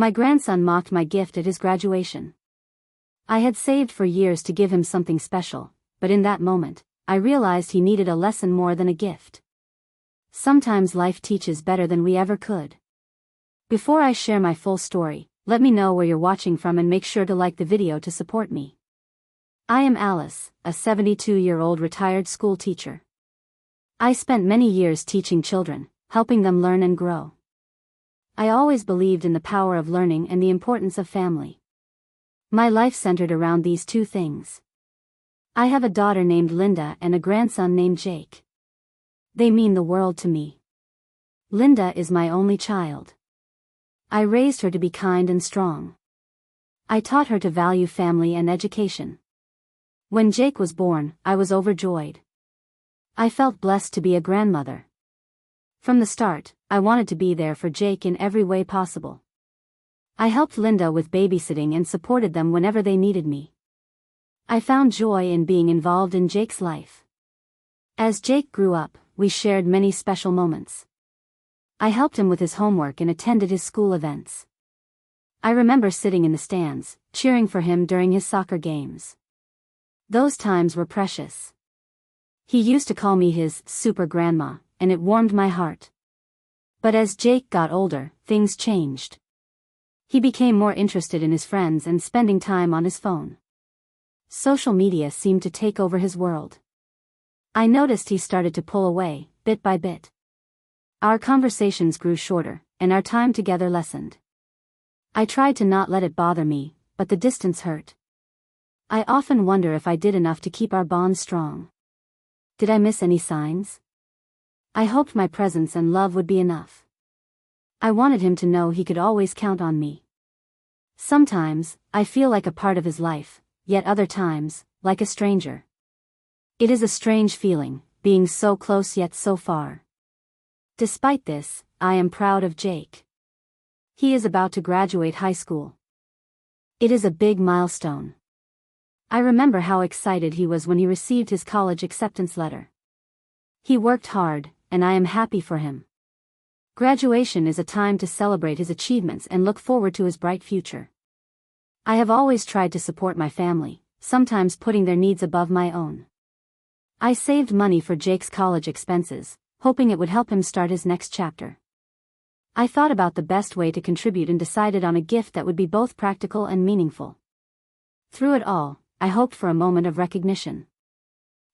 My grandson mocked my gift at his graduation. I had saved for years to give him something special, but in that moment, I realized he needed a lesson more than a gift. Sometimes life teaches better than we ever could. Before I share my full story, let me know where you're watching from and make sure to like the video to support me. I am Alice, a 72-year-old retired school teacher. I spent many years teaching children, helping them learn and grow. I always believed in the power of learning and the importance of family. My life centered around these two things. I have a daughter named Linda and a grandson named Jake. They mean the world to me. Linda is my only child. I raised her to be kind and strong. I taught her to value family and education. When Jake was born, I was overjoyed. I felt blessed to be a grandmother. From the start, I wanted to be there for Jake in every way possible. I helped Linda with babysitting and supported them whenever they needed me. I found joy in being involved in Jake's life. As Jake grew up, we shared many special moments. I helped him with his homework and attended his school events. I remember sitting in the stands, cheering for him during his soccer games. Those times were precious. He used to call me his super grandma, and it warmed my heart. But as Jake got older, things changed. He became more interested in his friends and spending time on his phone. Social media seemed to take over his world. I noticed he started to pull away, bit by bit. Our conversations grew shorter, and our time together lessened. I tried to not let it bother me, but the distance hurt. I often wonder if I did enough to keep our bond strong. Did I miss any signs? I hoped my presence and love would be enough. I wanted him to know he could always count on me. Sometimes, I feel like a part of his life, yet other times, like a stranger. It is a strange feeling, being so close yet so far. Despite this, I am proud of Jake. He is about to graduate high school. It is a big milestone. I remember how excited he was when he received his college acceptance letter. He worked hard, and I am happy for him. Graduation is a time to celebrate his achievements and look forward to his bright future. I have always tried to support my family, sometimes putting their needs above my own. I saved money for Jake's college expenses, hoping it would help him start his next chapter. I thought about the best way to contribute and decided on a gift that would be both practical and meaningful. Through it all, I hoped for a moment of recognition.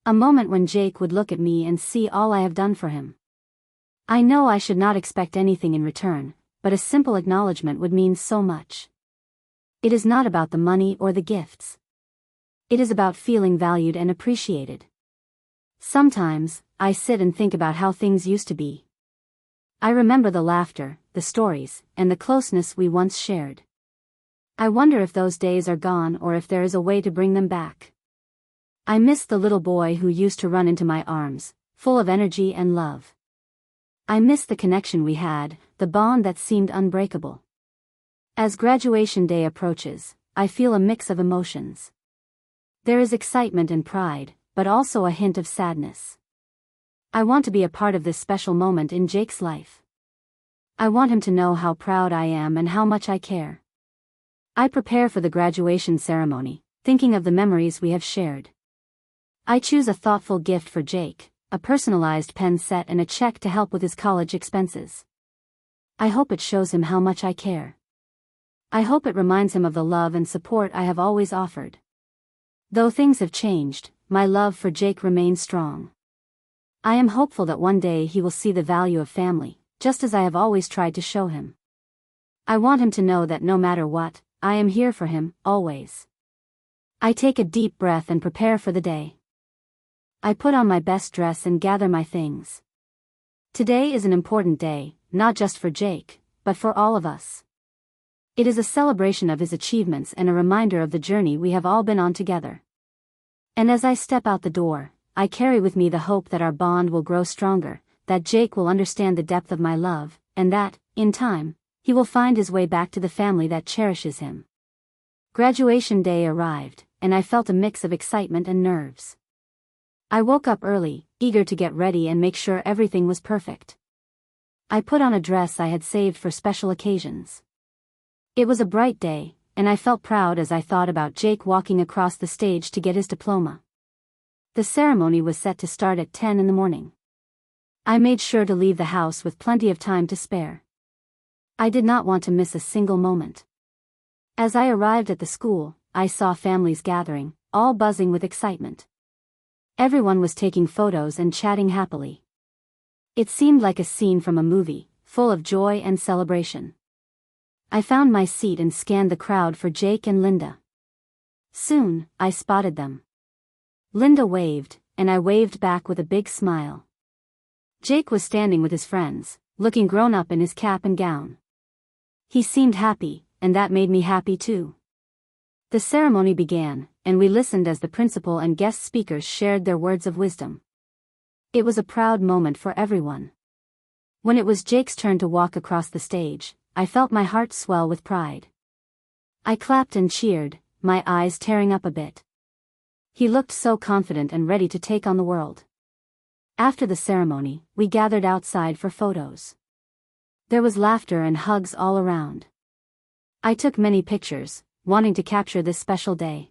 A moment when Jake would look at me and see all I have done for him. I know I should not expect anything in return, but a simple acknowledgement would mean so much. It is not about the money or the gifts. It is about feeling valued and appreciated. Sometimes, I sit and think about how things used to be. I remember the laughter, the stories, and the closeness we once shared. I wonder if those days are gone or if there is a way to bring them back. I miss the little boy who used to run into my arms, full of energy and love. I miss the connection we had, the bond that seemed unbreakable. As graduation day approaches, I feel a mix of emotions. There is excitement and pride, but also a hint of sadness. I want to be a part of this special moment in Jake's life. I want him to know how proud I am and how much I care. I prepare for the graduation ceremony, thinking of the memories we have shared. I choose a thoughtful gift for Jake, a personalized pen set and a check to help with his college expenses. I hope it shows him how much I care. I hope it reminds him of the love and support I have always offered. Though things have changed, my love for Jake remains strong. I am hopeful that one day he will see the value of family, just as I have always tried to show him. I want him to know that no matter what, I am here for him, always. I take a deep breath and prepare for the day. I put on my best dress and gather my things. Today is an important day, not just for Jake, but for all of us. It is a celebration of his achievements and a reminder of the journey we have all been on together. And as I step out the door, I carry with me the hope that our bond will grow stronger, that Jake will understand the depth of my love, and that, in time, he will find his way back to the family that cherishes him. Graduation day arrived, and I felt a mix of excitement and nerves. I woke up early, eager to get ready and make sure everything was perfect. I put on a dress I had saved for special occasions. It was a bright day, and I felt proud as I thought about Jake walking across the stage to get his diploma. The ceremony was set to start at 10 in the morning. I made sure to leave the house with plenty of time to spare. I did not want to miss a single moment. As I arrived at the school, I saw families gathering, all buzzing with excitement. Everyone was taking photos and chatting happily. It seemed like a scene from a movie, full of joy and celebration. I found my seat and scanned the crowd for Jake and Linda. Soon, I spotted them. Linda waved, and I waved back with a big smile. Jake was standing with his friends, looking grown up in his cap and gown. He seemed happy, and that made me happy too. The ceremony began, and we listened as the principal and guest speakers shared their words of wisdom. It was a proud moment for everyone. When it was Jake's turn to walk across the stage, I felt my heart swell with pride. I clapped and cheered, my eyes tearing up a bit. He looked so confident and ready to take on the world. After the ceremony, we gathered outside for photos. There was laughter and hugs all around. I took many pictures, wanting to capture this special day.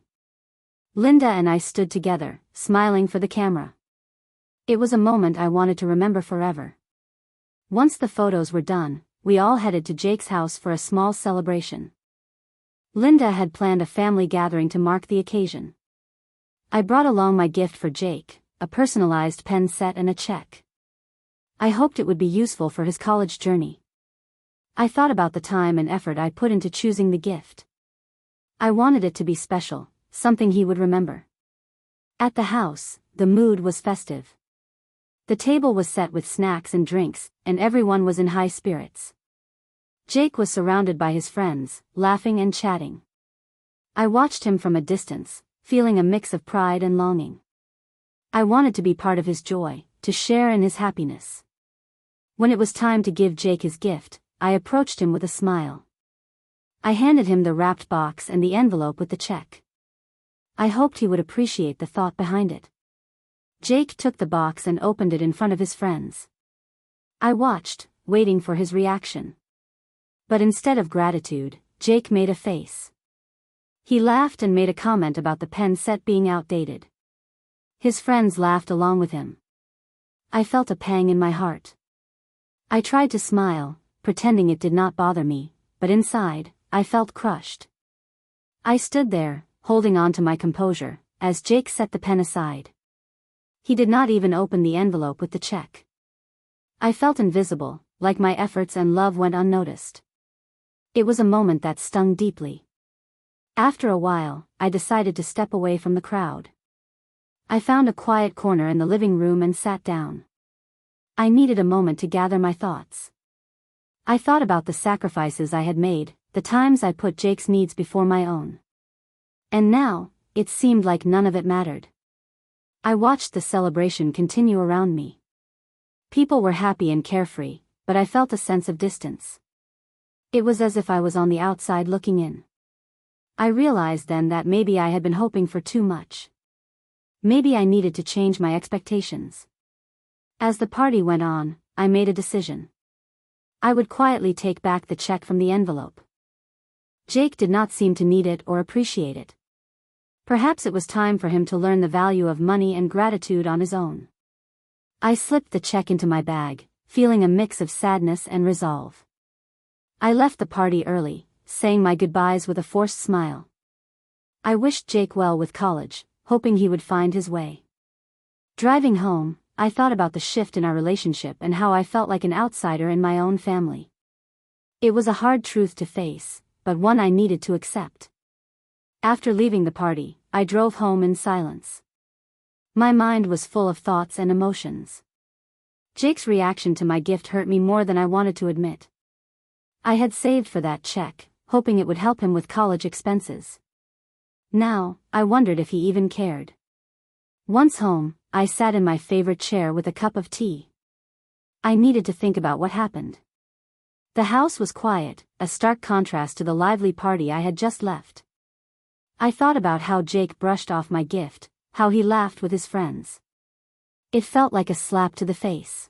Linda and I stood together, smiling for the camera. It was a moment I wanted to remember forever. Once the photos were done, we all headed to Jake's house for a small celebration. Linda had planned a family gathering to mark the occasion. I brought along my gift for Jake, a personalized pen set and a check. I hoped it would be useful for his college journey. I thought about the time and effort I put into choosing the gift. I wanted it to be special, something he would remember. At the house, the mood was festive. The table was set with snacks and drinks, and everyone was in high spirits. Jake was surrounded by his friends, laughing and chatting. I watched him from a distance, feeling a mix of pride and longing. I wanted to be part of his joy, to share in his happiness. When it was time to give Jake his gift, I approached him with a smile. I handed him the wrapped box and the envelope with the check. I hoped he would appreciate the thought behind it. Jake took the box and opened it in front of his friends. I watched, waiting for his reaction. But instead of gratitude, Jake made a face. He laughed and made a comment about the pen set being outdated. His friends laughed along with him. I felt a pang in my heart. I tried to smile, pretending it did not bother me, but inside, I felt crushed. I stood there, holding on to my composure, as Jake set the pen aside. He did not even open the envelope with the check. I felt invisible, like my efforts and love went unnoticed. It was a moment that stung deeply. After a while, I decided to step away from the crowd. I found a quiet corner in the living room and sat down. I needed a moment to gather my thoughts. I thought about the sacrifices I had made, the times I put Jake's needs before my own. And now, it seemed like none of it mattered. I watched the celebration continue around me. People were happy and carefree, but I felt a sense of distance. It was as if I was on the outside looking in. I realized then that maybe I had been hoping for too much. Maybe I needed to change my expectations. As the party went on, I made a decision. I would quietly take back the check from the envelope. Jake did not seem to need it or appreciate it. Perhaps it was time for him to learn the value of money and gratitude on his own. I slipped the check into my bag, feeling a mix of sadness and resolve. I left the party early, saying my goodbyes with a forced smile. I wished Jake well with college, hoping he would find his way. Driving home, I thought about the shift in our relationship and how I felt like an outsider in my own family. It was a hard truth to face, but one I needed to accept. After leaving the party, I drove home in silence. My mind was full of thoughts and emotions. Jake's reaction to my gift hurt me more than I wanted to admit. I had saved for that check, hoping it would help him with college expenses. Now, I wondered if he even cared. Once home, I sat in my favorite chair with a cup of tea. I needed to think about what happened. The house was quiet, a stark contrast to the lively party I had just left. I thought about how Jake brushed off my gift, how he laughed with his friends. It felt like a slap to the face.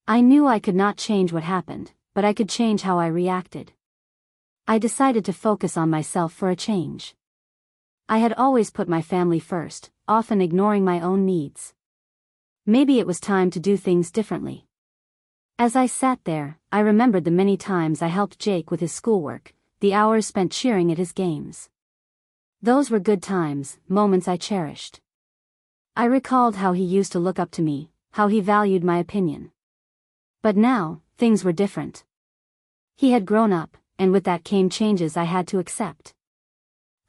I knew I could not change what happened, but I could change how I reacted. I decided to focus on myself for a change. I had always put my family first, often ignoring my own needs. Maybe it was time to do things differently. As I sat there, I remembered the many times I helped Jake with his schoolwork, the hours spent cheering at his games. Those were good times, moments I cherished. I recalled how he used to look up to me, how he valued my opinion. But now, things were different. He had grown up, and with that came changes I had to accept.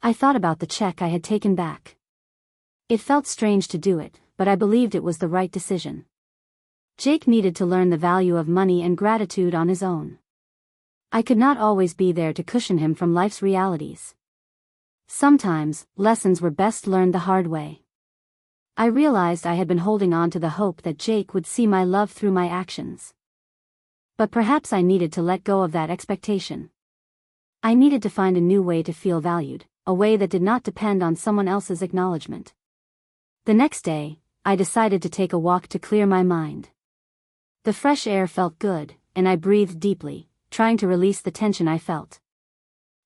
I thought about the check I had taken back. It felt strange to do it, but I believed it was the right decision. Jake needed to learn the value of money and gratitude on his own. I could not always be there to cushion him from life's realities. Sometimes, lessons were best learned the hard way. I realized I had been holding on to the hope that Jake would see my love through my actions. But perhaps I needed to let go of that expectation. I needed to find a new way to feel valued, a way that did not depend on someone else's acknowledgement. The next day, I decided to take a walk to clear my mind. The fresh air felt good, and I breathed deeply, trying to release the tension I felt.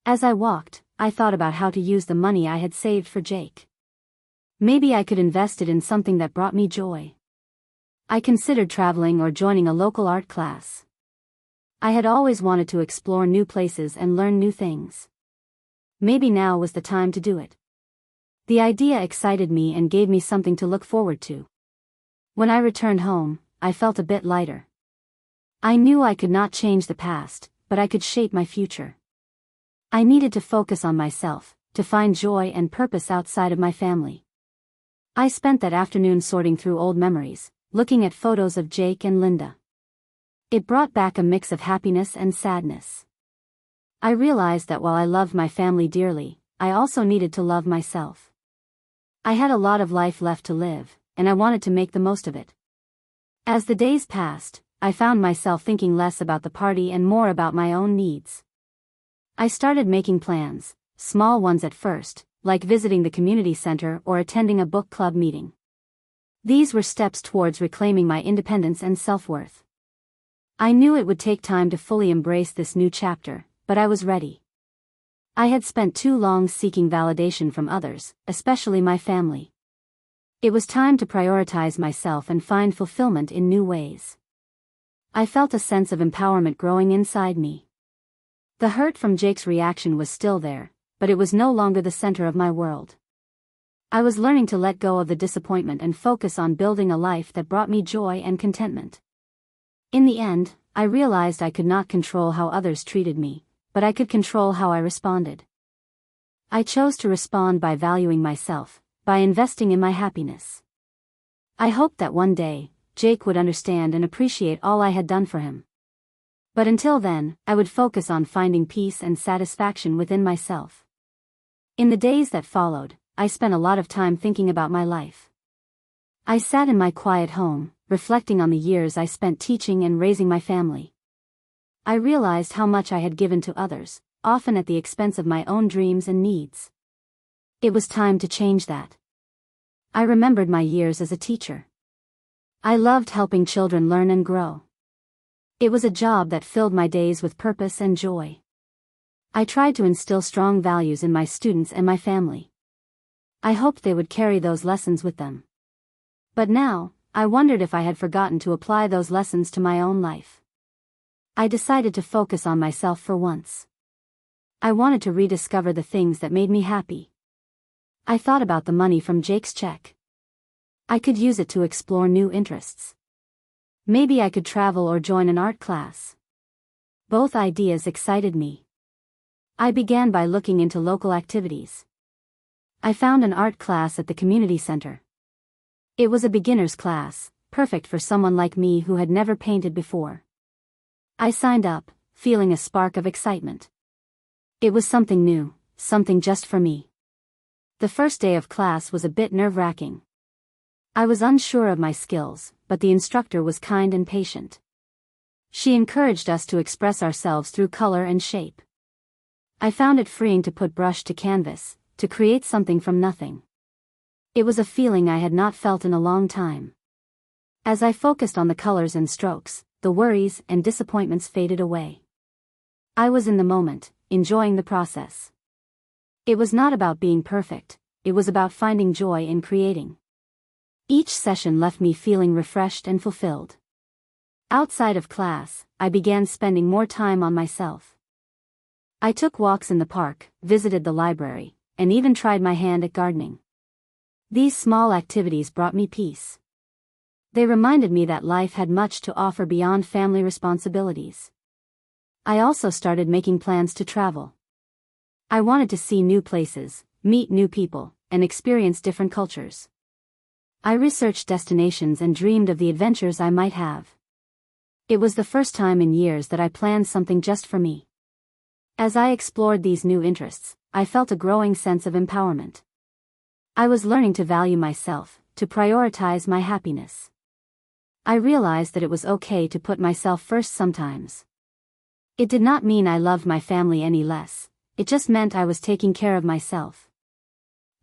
As I walked, I thought about how to use the money I had saved for Jake. Maybe I could invest it in something that brought me joy. I considered traveling or joining a local art class. I had always wanted to explore new places and learn new things. Maybe now was the time to do it. The idea excited me and gave me something to look forward to. When I returned home, I felt a bit lighter. I knew I could not change the past, but I could shape my future. I needed to focus on myself, to find joy and purpose outside of my family. I spent that afternoon sorting through old memories, looking at photos of Jake and Linda. It brought back a mix of happiness and sadness. I realized that while I loved my family dearly, I also needed to love myself. I had a lot of life left to live, and I wanted to make the most of it. As the days passed, I found myself thinking less about the party and more about my own needs. I started making plans, small ones at first, like visiting the community center or attending a book club meeting. These were steps towards reclaiming my independence and self-worth. I knew it would take time to fully embrace this new chapter, but I was ready. I had spent too long seeking validation from others, especially my family. It was time to prioritize myself and find fulfillment in new ways. I felt a sense of empowerment growing inside me. The hurt from Jake's reaction was still there, but it was no longer the center of my world. I was learning to let go of the disappointment and focus on building a life that brought me joy and contentment. In the end, I realized I could not control how others treated me, but I could control how I responded. I chose to respond by valuing myself, by investing in my happiness. I hoped that one day, Jake would understand and appreciate all I had done for him. But until then, I would focus on finding peace and satisfaction within myself. In the days that followed, I spent a lot of time thinking about my life. I sat in my quiet home, reflecting on the years I spent teaching and raising my family. I realized how much I had given to others, often at the expense of my own dreams and needs. It was time to change that. I remembered my years as a teacher. I loved helping children learn and grow. It was a job that filled my days with purpose and joy. I tried to instill strong values in my students and my family. I hoped they would carry those lessons with them. But now, I wondered if I had forgotten to apply those lessons to my own life. I decided to focus on myself for once. I wanted to rediscover the things that made me happy. I thought about the money from Jake's check. I could use it to explore new interests. Maybe I could travel or join an art class. Both ideas excited me. I began by looking into local activities. I found an art class at the community center. It was a beginner's class, perfect for someone like me who had never painted before. I signed up, feeling a spark of excitement. It was something new, something just for me. The first day of class was a bit nerve-wracking. I was unsure of my skills, but the instructor was kind and patient. She encouraged us to express ourselves through color and shape. I found it freeing to put brush to canvas, to create something from nothing. It was a feeling I had not felt in a long time. As I focused on the colors and strokes, the worries and disappointments faded away. I was in the moment, enjoying the process. It was not about being perfect, it was about finding joy in creating. Each session left me feeling refreshed and fulfilled. Outside of class, I began spending more time on myself. I took walks in the park, visited the library, and even tried my hand at gardening. These small activities brought me peace. They reminded me that life had much to offer beyond family responsibilities. I also started making plans to travel. I wanted to see new places, meet new people, and experience different cultures. I researched destinations and dreamed of the adventures I might have. It was the first time in years that I planned something just for me. As I explored these new interests, I felt a growing sense of empowerment. I was learning to value myself, to prioritize my happiness. I realized that it was okay to put myself first sometimes. It did not mean I loved my family any less, it just meant I was taking care of myself.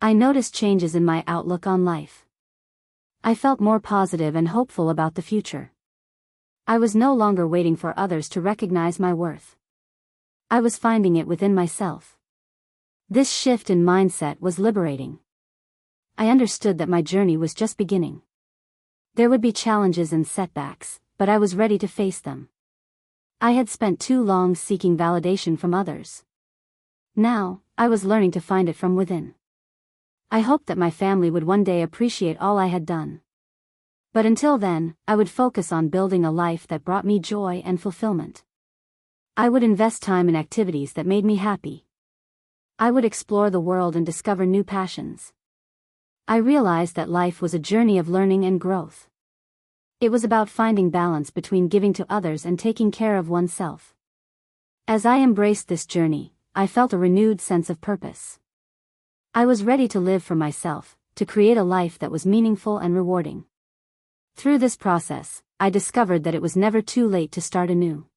I noticed changes in my outlook on life. I felt more positive and hopeful about the future. I was no longer waiting for others to recognize my worth. I was finding it within myself. This shift in mindset was liberating. I understood that my journey was just beginning. There would be challenges and setbacks, but I was ready to face them. I had spent too long seeking validation from others. Now, I was learning to find it from within. I hoped that my family would one day appreciate all I had done. But until then, I would focus on building a life that brought me joy and fulfillment. I would invest time in activities that made me happy. I would explore the world and discover new passions. I realized that life was a journey of learning and growth. It was about finding balance between giving to others and taking care of oneself. As I embraced this journey, I felt a renewed sense of purpose. I was ready to live for myself, to create a life that was meaningful and rewarding. Through this process, I discovered that it was never too late to start anew.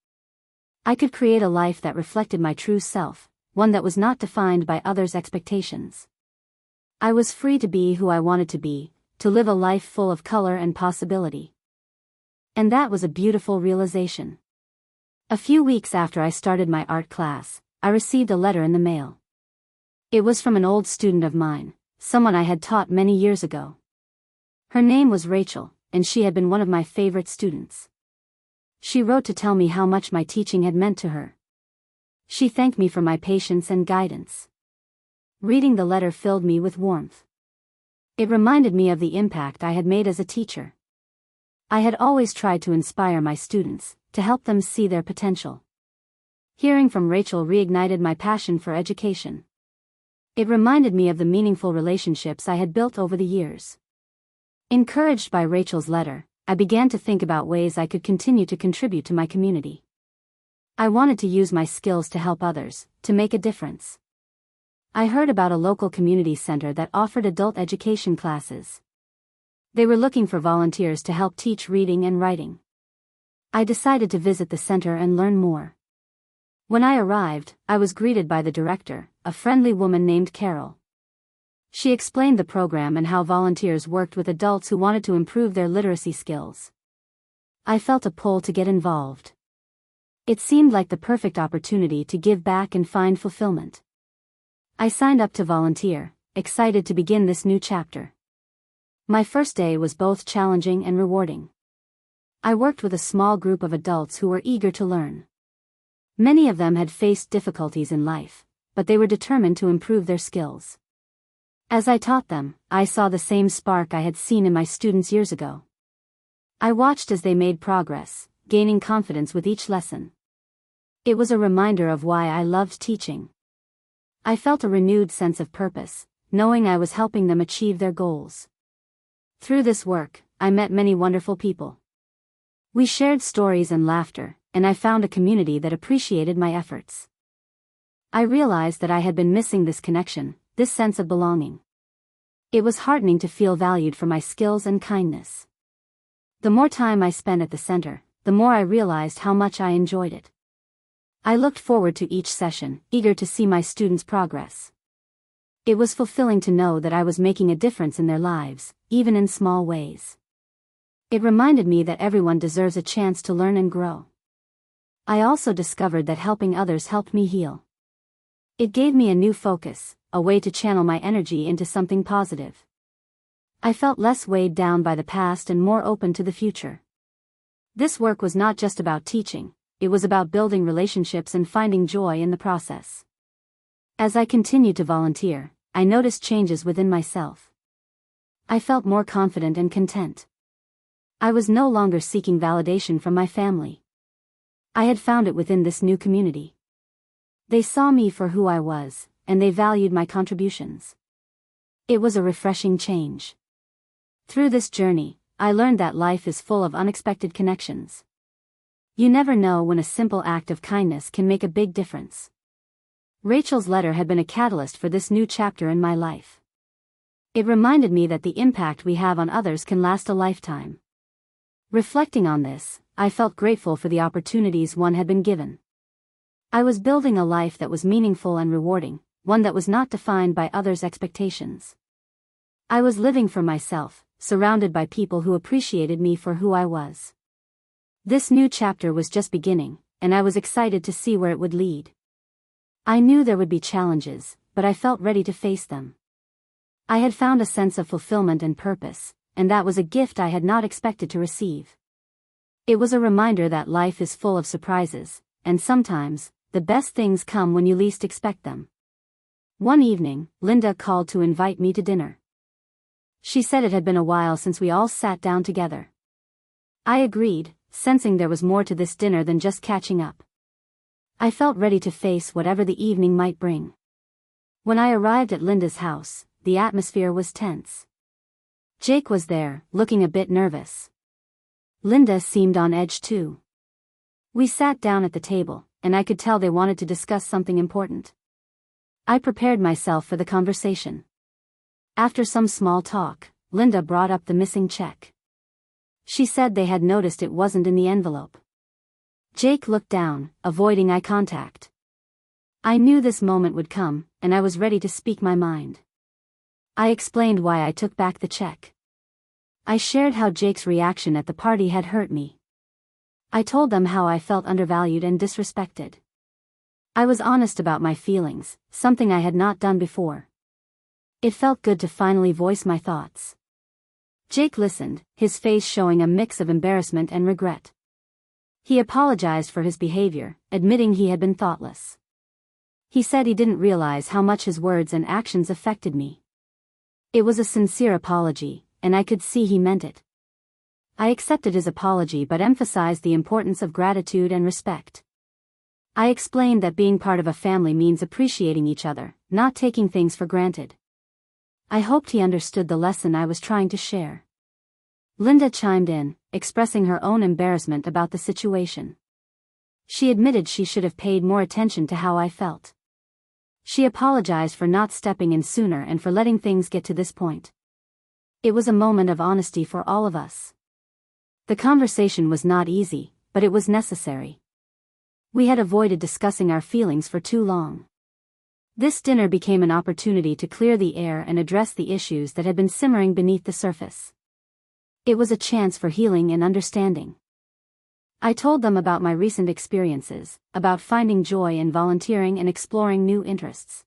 I could create a life that reflected my true self, one that was not defined by others' expectations. I was free to be who I wanted to be, to live a life full of color and possibility. And that was a beautiful realization. A few weeks after I started my art class, I received a letter in the mail. It was from an old student of mine, someone I had taught many years ago. Her name was Rachel, and she had been one of my favorite students. She wrote to tell me how much my teaching had meant to her. She thanked me for my patience and guidance. Reading the letter filled me with warmth. It reminded me of the impact I had made as a teacher. I had always tried to inspire my students, to help them see their potential. Hearing from Rachel reignited my passion for education. It reminded me of the meaningful relationships I had built over the years. Encouraged by Rachel's letter, I began to think about ways I could continue to contribute to my community. I wanted to use my skills to help others, to make a difference. I heard about a local community center that offered adult education classes. They were looking for volunteers to help teach reading and writing. I decided to visit the center and learn more. When I arrived, I was greeted by the director, a friendly woman named Carol. She explained the program and how volunteers worked with adults who wanted to improve their literacy skills. I felt a pull to get involved. It seemed like the perfect opportunity to give back and find fulfillment. I signed up to volunteer, excited to begin this new chapter. My first day was both challenging and rewarding. I worked with a small group of adults who were eager to learn. Many of them had faced difficulties in life, but they were determined to improve their skills. As I taught them, I saw the same spark I had seen in my students years ago. I watched as they made progress, gaining confidence with each lesson. It was a reminder of why I loved teaching. I felt a renewed sense of purpose, knowing I was helping them achieve their goals. Through this work, I met many wonderful people. We shared stories and laughter, and I found a community that appreciated my efforts. I realized that I had been missing this connection, this sense of belonging. It was heartening to feel valued for my skills and kindness. The more time I spent at the center, the more I realized how much I enjoyed it. I looked forward to each session, eager to see my students' progress. It was fulfilling to know that I was making a difference in their lives, even in small ways. It reminded me that everyone deserves a chance to learn and grow. I also discovered that helping others helped me heal. It gave me a new focus, a way to channel my energy into something positive. I felt less weighed down by the past and more open to the future. This work was not just about teaching, it was about building relationships and finding joy in the process. As I continued to volunteer, I noticed changes within myself. I felt more confident and content. I was no longer seeking validation from my family. I had found it within this new community. They saw me for who I was, and they valued my contributions. It was a refreshing change. Through this journey, I learned that life is full of unexpected connections. You never know when a simple act of kindness can make a big difference. Rachel's letter had been a catalyst for this new chapter in my life. It reminded me that the impact we have on others can last a lifetime. Reflecting on this, I felt grateful for the opportunities one had been given. I was building a life that was meaningful and rewarding, one that was not defined by others' expectations. I was living for myself, surrounded by people who appreciated me for who I was. This new chapter was just beginning, and I was excited to see where it would lead. I knew there would be challenges, but I felt ready to face them. I had found a sense of fulfillment and purpose, and that was a gift I had not expected to receive. It was a reminder that life is full of surprises, and sometimes, the best things come when you least expect them. One evening, Linda called to invite me to dinner. She said it had been a while since we all sat down together. I agreed, sensing there was more to this dinner than just catching up. I felt ready to face whatever the evening might bring. When I arrived at Linda's house, the atmosphere was tense. Jake was there, looking a bit nervous. Linda seemed on edge too. We sat down at the table, and I could tell they wanted to discuss something important. I prepared myself for the conversation. After some small talk, Linda brought up the missing check. She said they had noticed it wasn't in the envelope. Jake looked down, avoiding eye contact. I knew this moment would come, and I was ready to speak my mind. I explained why I took back the check. I shared how Jake's reaction at the party had hurt me. I told them how I felt undervalued and disrespected. I was honest about my feelings, something I had not done before. It felt good to finally voice my thoughts. Jake listened, his face showing a mix of embarrassment and regret. He apologized for his behavior, admitting he had been thoughtless. He said he didn't realize how much his words and actions affected me. It was a sincere apology, and I could see he meant it. I accepted his apology but emphasized the importance of gratitude and respect. I explained that being part of a family means appreciating each other, not taking things for granted. I hoped he understood the lesson I was trying to share. Linda chimed in, expressing her own embarrassment about the situation. She admitted she should have paid more attention to how I felt. She apologized for not stepping in sooner and for letting things get to this point. It was a moment of honesty for all of us. The conversation was not easy, but it was necessary. We had avoided discussing our feelings for too long. This dinner became an opportunity to clear the air and address the issues that had been simmering beneath the surface. It was a chance for healing and understanding. I told them about my recent experiences, about finding joy in volunteering and exploring new interests.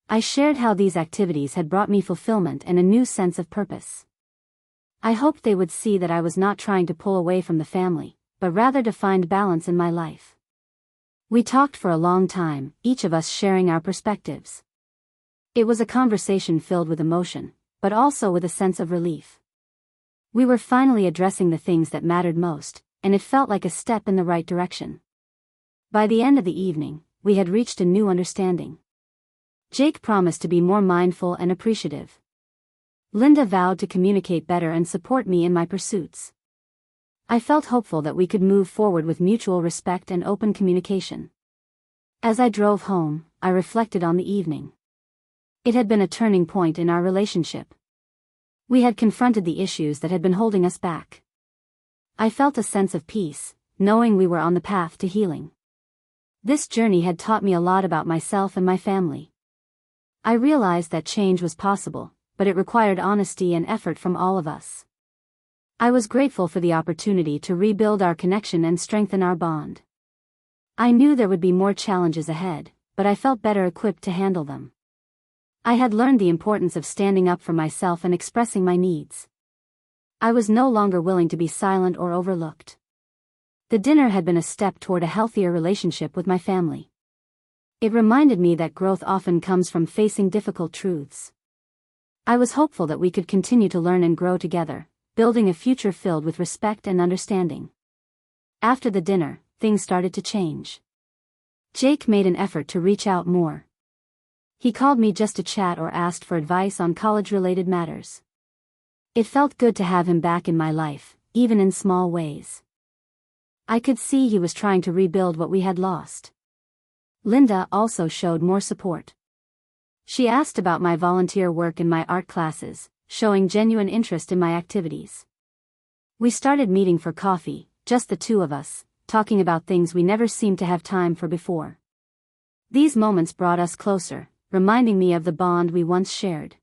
I shared how these activities had brought me fulfillment and a new sense of purpose. I hoped they would see that I was not trying to pull away from the family, but rather to find balance in my life. We talked for a long time, each of us sharing our perspectives. It was a conversation filled with emotion, but also with a sense of relief. We were finally addressing the things that mattered most, and it felt like a step in the right direction. By the end of the evening, we had reached a new understanding. Jake promised to be more mindful and appreciative. Linda vowed to communicate better and support me in my pursuits. I felt hopeful that we could move forward with mutual respect and open communication. As I drove home, I reflected on the evening. It had been a turning point in our relationship. We had confronted the issues that had been holding us back. I felt a sense of peace, knowing we were on the path to healing. This journey had taught me a lot about myself and my family. I realized that change was possible, but it required honesty and effort from all of us. I was grateful for the opportunity to rebuild our connection and strengthen our bond. I knew there would be more challenges ahead, but I felt better equipped to handle them. I had learned the importance of standing up for myself and expressing my needs. I was no longer willing to be silent or overlooked. The dinner had been a step toward a healthier relationship with my family. It reminded me that growth often comes from facing difficult truths. I was hopeful that we could continue to learn and grow together, building a future filled with respect and understanding. After the dinner, things started to change. Jake made an effort to reach out more. He called me just to chat or asked for advice on college-related matters. It felt good to have him back in my life, even in small ways. I could see he was trying to rebuild what we had lost. Linda also showed more support. She asked about my volunteer work in my art classes, showing genuine interest in my activities. We started meeting for coffee, just the two of us, talking about things we never seemed to have time for before. These moments brought us closer, reminding me of the bond we once shared.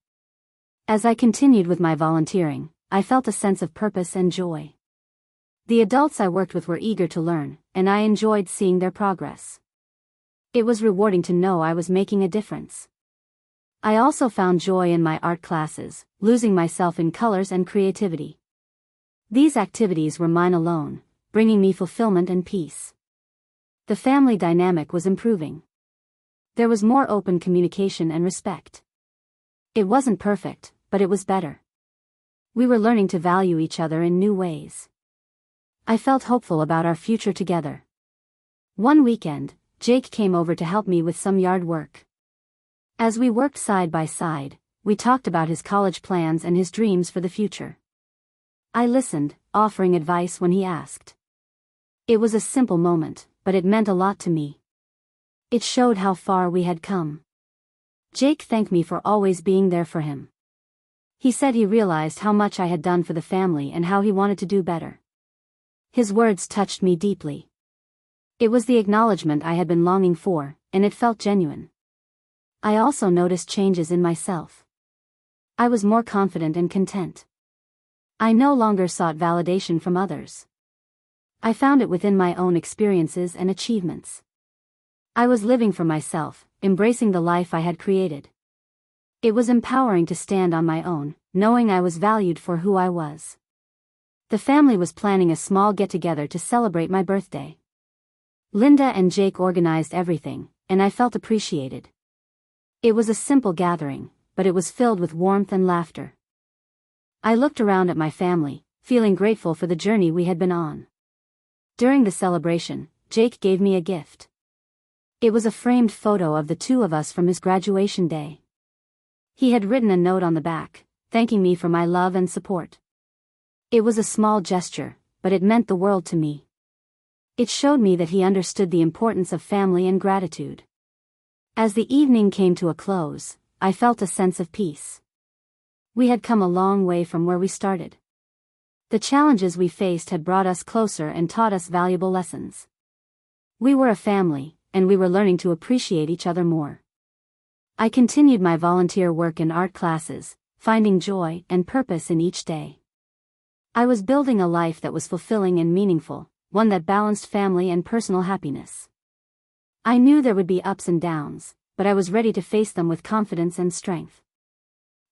As I continued with my volunteering, I felt a sense of purpose and joy. The adults I worked with were eager to learn, and I enjoyed seeing their progress. It was rewarding to know I was making a difference. I also found joy in my art classes, losing myself in colors and creativity. These activities were mine alone, bringing me fulfillment and peace. The family dynamic was improving. There was more open communication and respect. It wasn't perfect, but it was better. We were learning to value each other in new ways. I felt hopeful about our future together. One weekend, Jake came over to help me with some yard work. As we worked side by side, we talked about his college plans and his dreams for the future. I listened, offering advice when he asked. It was a simple moment, but it meant a lot to me. It showed how far we had come. Jake thanked me for always being there for him. He said he realized how much I had done for the family and how he wanted to do better. His words touched me deeply. It was the acknowledgement I had been longing for, and it felt genuine. I also noticed changes in myself. I was more confident and content. I no longer sought validation from others. I found it within my own experiences and achievements. I was living for myself, embracing the life I had created. It was empowering to stand on my own, knowing I was valued for who I was. The family was planning a small get-together to celebrate my birthday. Linda and Jake organized everything, and I felt appreciated. It was a simple gathering, but it was filled with warmth and laughter. I looked around at my family, feeling grateful for the journey we had been on. During the celebration, Jake gave me a gift. It was a framed photo of the two of us from his graduation day. He had written a note on the back, thanking me for my love and support. It was a small gesture, but it meant the world to me. It showed me that he understood the importance of family and gratitude. As the evening came to a close, I felt a sense of peace. We had come a long way from where we started. The challenges we faced had brought us closer and taught us valuable lessons. We were a family, and we were learning to appreciate each other more. I continued my volunteer work in art classes, finding joy and purpose in each day. I was building a life that was fulfilling and meaningful, one that balanced family and personal happiness. I knew there would be ups and downs, but I was ready to face them with confidence and strength.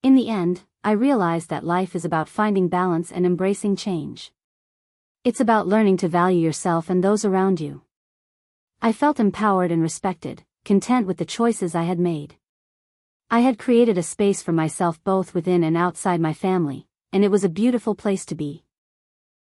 In the end, I realized that life is about finding balance and embracing change. It's about learning to value yourself and those around you. I felt empowered and respected, content with the choices I had made. I had created a space for myself both within and outside my family, and it was a beautiful place to be.